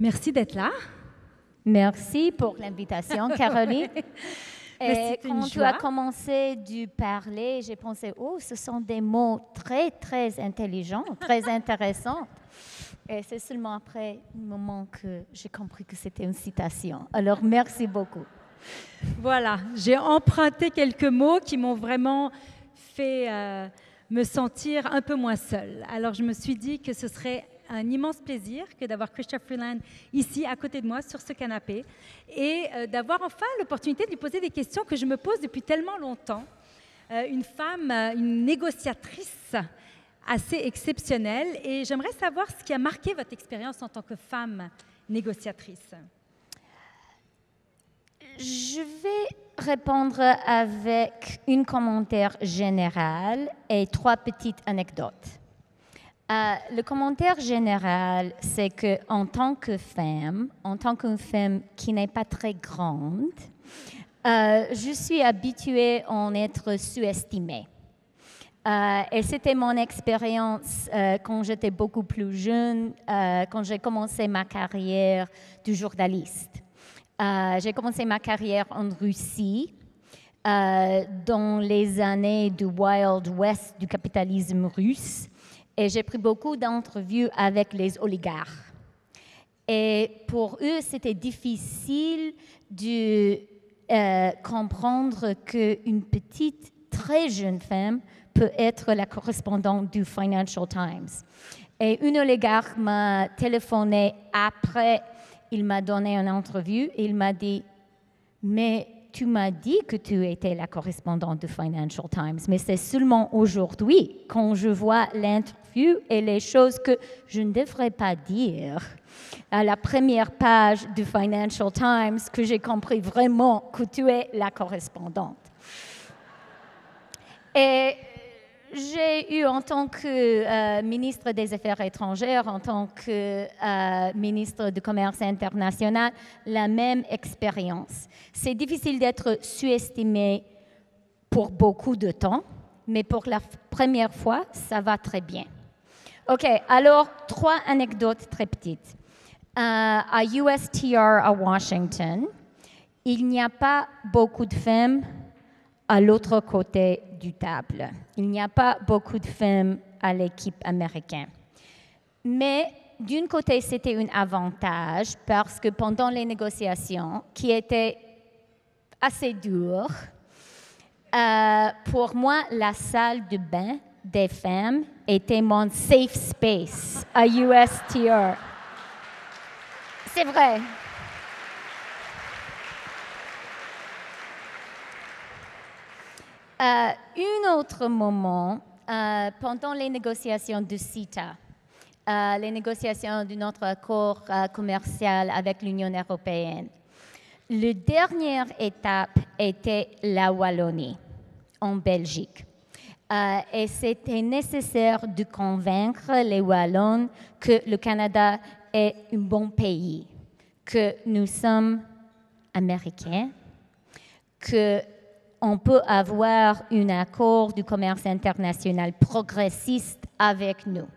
Merci d'être là. Merci pour l'invitation, Caroline. Et quand tu as joie. commencé de parler, j'ai pensé, oh, ce sont des mots très, très intelligents, très intéressants. Et c'est seulement après un moment que j'ai compris que c'était une citation. Alors, merci beaucoup. Voilà, j'ai emprunté quelques mots qui m'ont vraiment fait me sentir un peu moins seule. Alors, je me suis dit que ce serait un immense plaisir que d'avoir Chrystia Freeland ici à côté de moi sur ce canapé et d'avoir enfin l'opportunité de lui poser des questions que je me pose depuis tellement longtemps. Une femme, une négociatrice assez exceptionnelle, et j'aimerais savoir ce qui a marqué votre expérience en tant que femme négociatrice. Je vais répondre avec un commentaire général et 3 petites anecdotes. Le commentaire général, c'est qu'en tant que femme, en tant qu'une femme qui n'est pas très grande, je suis habituée à en être sous-estimée. Et c'était mon expérience quand j'étais beaucoup plus jeune, quand j'ai commencé ma carrière de journaliste. J'ai commencé ma carrière en Russie, dans les années du Wild West du capitalisme russe. Et j'ai pris beaucoup d'entrevues avec les oligarques. Et pour eux, c'était difficile de comprendre qu'une petite, très jeune femme peut être la correspondante du Financial Times. Et une oligarque m'a téléphoné après, il m'a donné une entrevue, et il m'a dit « Mais tu m'as dit que tu étais la correspondante du Financial Times, mais c'est seulement aujourd'hui, quand je vois l'interview et les choses que je ne devrais pas dire à la première page du Financial Times, que j'ai compris vraiment que tu es la correspondante. » Et j'ai eu, en tant que ministre des Affaires étrangères, en tant que ministre du Commerce international, la même expérience. C'est difficile d'être sous-estimé pour beaucoup de temps, mais pour la première fois, ça va très bien. OK, alors 3 anecdotes très petites. À USTR à Washington, il n'y a pas beaucoup de femmes à l'autre côté du table. Il n'y a pas beaucoup de femmes à l'équipe américaine. Mais d'un côté, c'était un avantage parce que pendant les négociations, qui étaient assez dures, pour moi, la salle de bain des femmes était mon safe space à USTR. C'est vrai. Un autre moment, pendant les négociations de CETA, les négociations de notre accord commercial avec l'Union européenne, la dernière étape était la Wallonie, en Belgique. Et c'était nécessaire de convaincre les Wallons que le Canada est un bon pays, que nous sommes américains, qu'on peut avoir un accord du commerce international progressiste avec nous.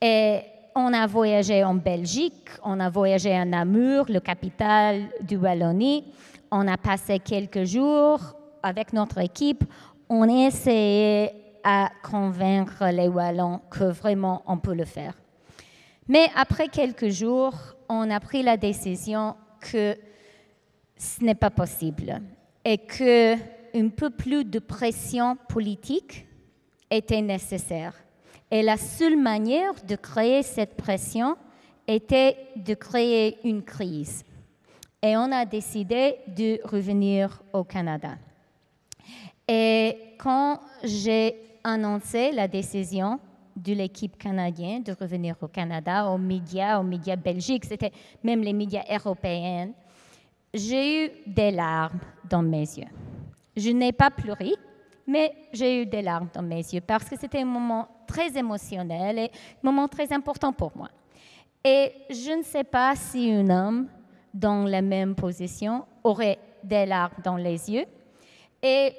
Et on a voyagé en Belgique, on a voyagé à Namur, la capitale de Wallonie. On a passé quelques jours avec notre équipe. On a essayé à convaincre les Wallons que vraiment on peut le faire. Mais après quelques jours, on a pris la décision que ce n'est pas possible et qu'un peu plus de pression politique était nécessaire. Et la seule manière de créer cette pression était de créer une crise. Et on a décidé de revenir au Canada. Et quand j'ai annoncé la décision de l'équipe canadienne de revenir au Canada, aux médias belgiques, c'était même les médias européens, j'ai eu des larmes dans mes yeux. Je n'ai pas pleuré, mais j'ai eu des larmes dans mes yeux parce que c'était un moment très émotionnel et un moment très important pour moi. Et je ne sais pas si un homme dans la même position aurait des larmes dans les yeux. Et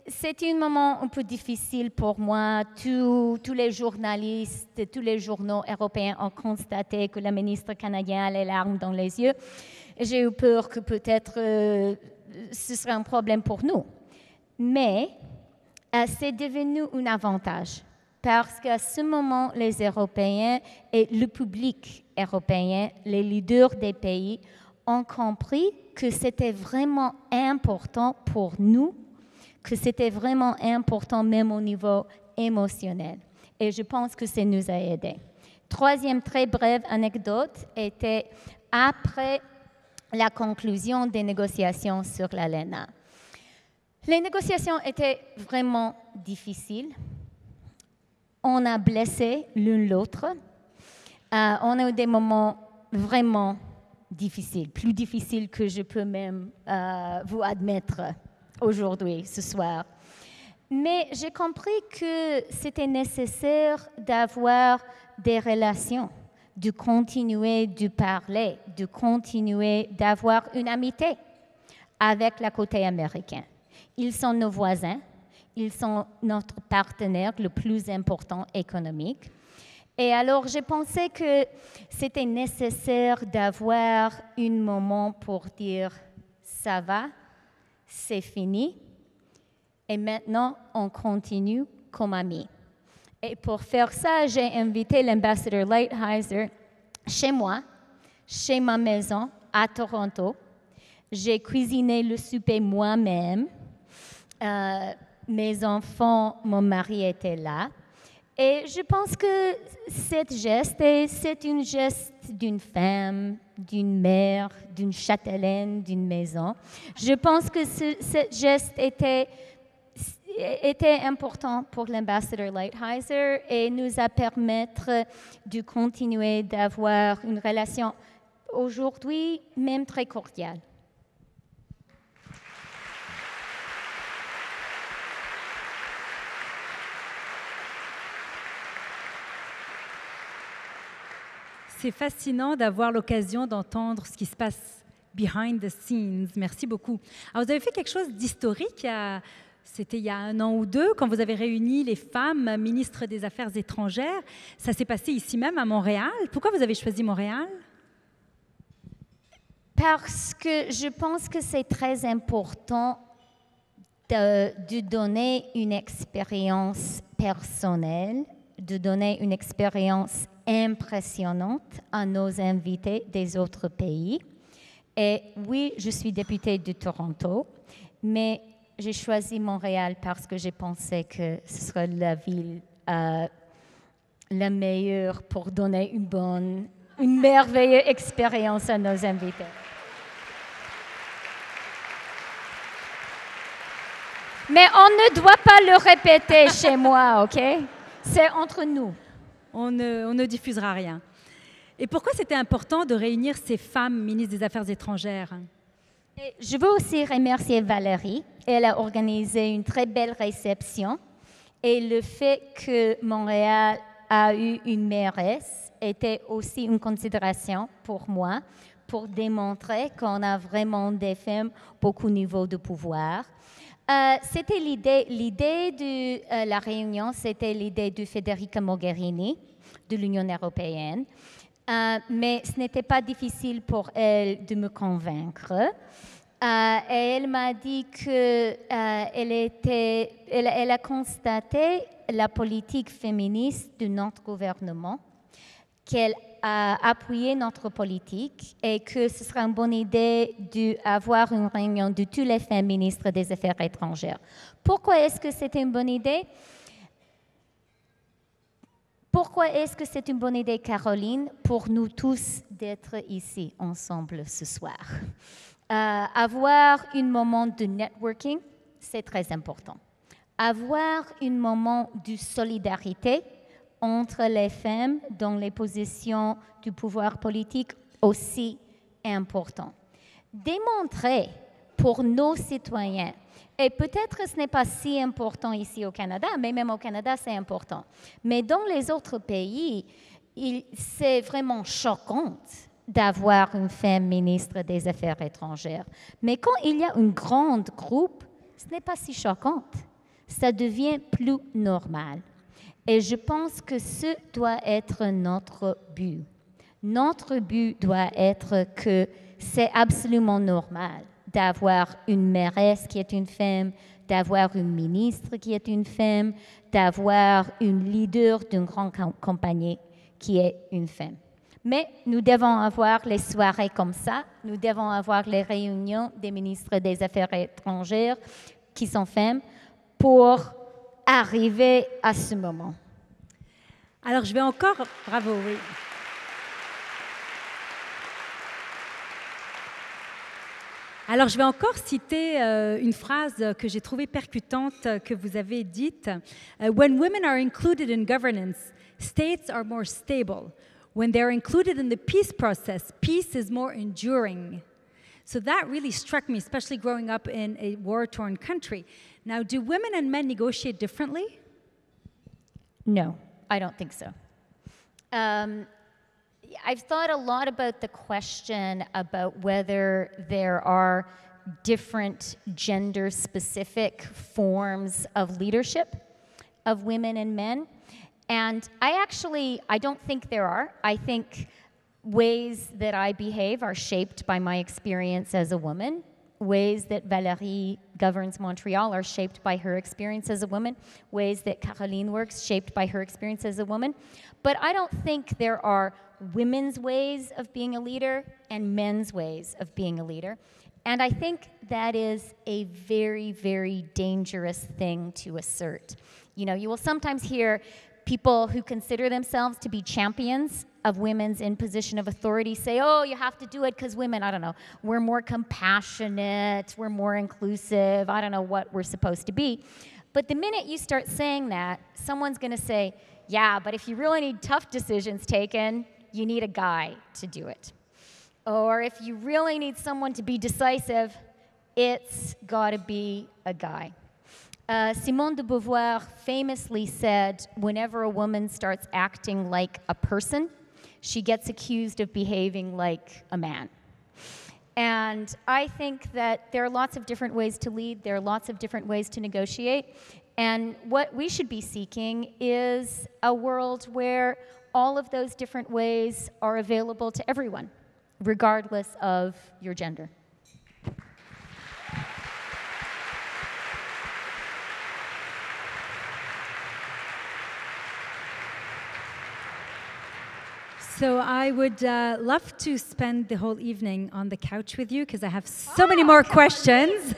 c'était un moment un peu difficile pour moi. Tous les journalistes, tous les journaux européens ont constaté que la ministre canadienne a les larmes dans les yeux. J'ai eu peur que peut-être ce serait un problème pour nous. Mais c'est devenu un avantage parce qu'à ce moment, les Européens et le public européen, les leaders des pays, ont compris que c'était vraiment important pour nous, que c'était vraiment important même au niveau émotionnel. Et je pense que ça nous a aidés. Troisième très brève anecdote était après la conclusion des négociations sur l'ALENA. Les négociations étaient vraiment difficiles. On a blessé l'un l'autre. On a eu des moments vraiment difficiles, plus difficiles que je peux même vous admettre aujourd'hui, ce soir. Mais j'ai compris que c'était nécessaire d'avoir des relations, de continuer de parler, de continuer d'avoir une amitié avec la côté américaine. Ils sont nos voisins, ils sont notre partenaire le plus important économique. Et alors, j'ai pensé que c'était nécessaire d'avoir un moment pour dire « ça va, c'est fini, et maintenant, on continue comme amis ». Et pour faire ça, j'ai invité l'ambassadeur Lighthizer chez moi, chez ma maison, à Toronto. J'ai cuisiné le souper moi-même. Mes enfants, mon mari était là. Et je pense que cette geste, c'est un geste d'une femme, d'une mère, d'une châtelaine, d'une maison. Je pense que ce geste était important pour l'ambassadeur Lighthizer et nous a permis de continuer d'avoir une relation aujourd'hui même très cordiale. C'est fascinant d'avoir l'occasion d'entendre ce qui se passe behind the scenes. Merci beaucoup. Alors, vous avez fait quelque chose d'historique. C'était il y a 1 an ou 2, quand vous avez réuni les femmes ministres des Affaires étrangères. Ça s'est passé ici même à Montréal. Pourquoi vous avez choisi Montréal? Parce que je pense que c'est très important de donner une expérience personnelle, de donner une expérience impressionnante à nos invités des autres pays. Et oui, je suis députée de Toronto, mais j'ai choisi Montréal parce que j'ai pensé que ce serait la ville la meilleure pour donner une merveilleuse expérience à nos invités. Mais on ne doit pas le répéter chez moi, OK? C'est entre nous. On ne diffusera rien. Et pourquoi c'était important de réunir ces femmes ministres des Affaires étrangères? Et je veux aussi remercier Valérie. Elle a organisé une très belle réception. Et le fait que Montréal a eu une mairesse était aussi une considération pour moi, pour démontrer qu'on a vraiment des femmes beaucoup de niveaux de pouvoir. C'était l'idée de la réunion, c'était l'idée de Federica Mogherini de l'Union européenne, mais ce n'était pas difficile pour elle de me convaincre. Et elle m'a dit qu'elle a constaté la politique féministe de notre gouvernement, qu'elle a appuyé notre politique et que ce serait une bonne idée d'avoir une réunion de tous les femmes ministres des Affaires étrangères. Pourquoi est-ce que c'était une bonne idée? Pourquoi est-ce que c'est une bonne idée, Caroline, pour nous tous d'être ici ensemble ce soir? Avoir un moment de networking, c'est très important. Avoir un moment de solidarité entre les femmes dans les positions du pouvoir politique, aussi important. Démontrer pour nos citoyens, et peut-être ce n'est pas si important ici au Canada, mais même au Canada, c'est important. Mais dans les autres pays, c'est vraiment choquant d'avoir une femme ministre des Affaires étrangères. Mais quand il y a un grand groupe, ce n'est pas si choquant. ça devient plus normal. Et je pense que ce doit être notre but. Notre but doit être que c'est absolument normal d'avoir une mairesse qui est une femme, d'avoir une ministre qui est une femme, d'avoir une leader d'une grande compagnie qui est une femme. Mais nous devons avoir les soirées comme ça, nous devons avoir les réunions des ministres des Affaires étrangères qui sont femmes pour arriver à ce moment. Alors, je vais encore... Bravo, oui. Alors, je vais encore citer une phrase que j'ai trouvée percutante que vous avez dite. When women are included in governance, states are more stable. When they're included in the peace process, peace is more enduring. So that really struck me, especially growing up in a war-torn country. Now, do women and men negotiate differently? No, I don't think so. I've thought a lot about the question about whether there are different gender-specific forms of leadership of women and men. And I don't think there are. I think ways that I behave are shaped by my experience as a woman. Ways that Valérie governs Montreal are shaped by her experience as a woman. Ways that Caroline works shaped by her experience as a woman. But I don't think there are women's ways of being a leader and men's ways of being a leader. And I think that is a very, very dangerous thing to assert. You know, you will sometimes hear people who consider themselves to be champions of women's in position of authority say, oh, you have to do it because women, I don't know, we're more compassionate, we're more inclusive, I don't know what we're supposed to be. But the minute you start saying that, someone's going to say, yeah, but if you really need tough decisions taken, you need a guy to do it. Or if you really need someone to be decisive, it's got to be a guy. Simone de Beauvoir famously said, whenever a woman starts acting like a person, she gets accused of behaving like a man. And I think that there are lots of different ways to lead, there are lots of different ways to negotiate, and what we should be seeking is a world where all of those different ways are available to everyone, regardless of your gender. So I would love to spend the whole evening on the couch with you because I have so many more questions.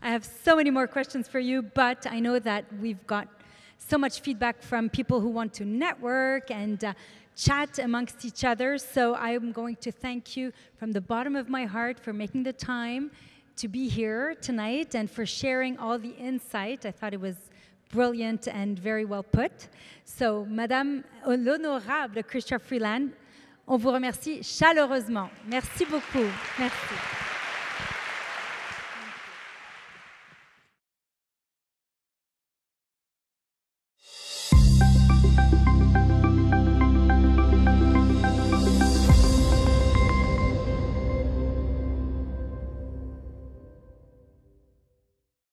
I have so many more questions for you, but I know that we've got so much feedback from people who want to network and chat amongst each other. So I'm going to thank you from the bottom of my heart for making the time to be here tonight and for sharing all the insight. I thought it was brilliant and very well put. So, Madame l'Honorable Chrystia Freeland, on vous remercie chaleureusement. Merci beaucoup. Merci.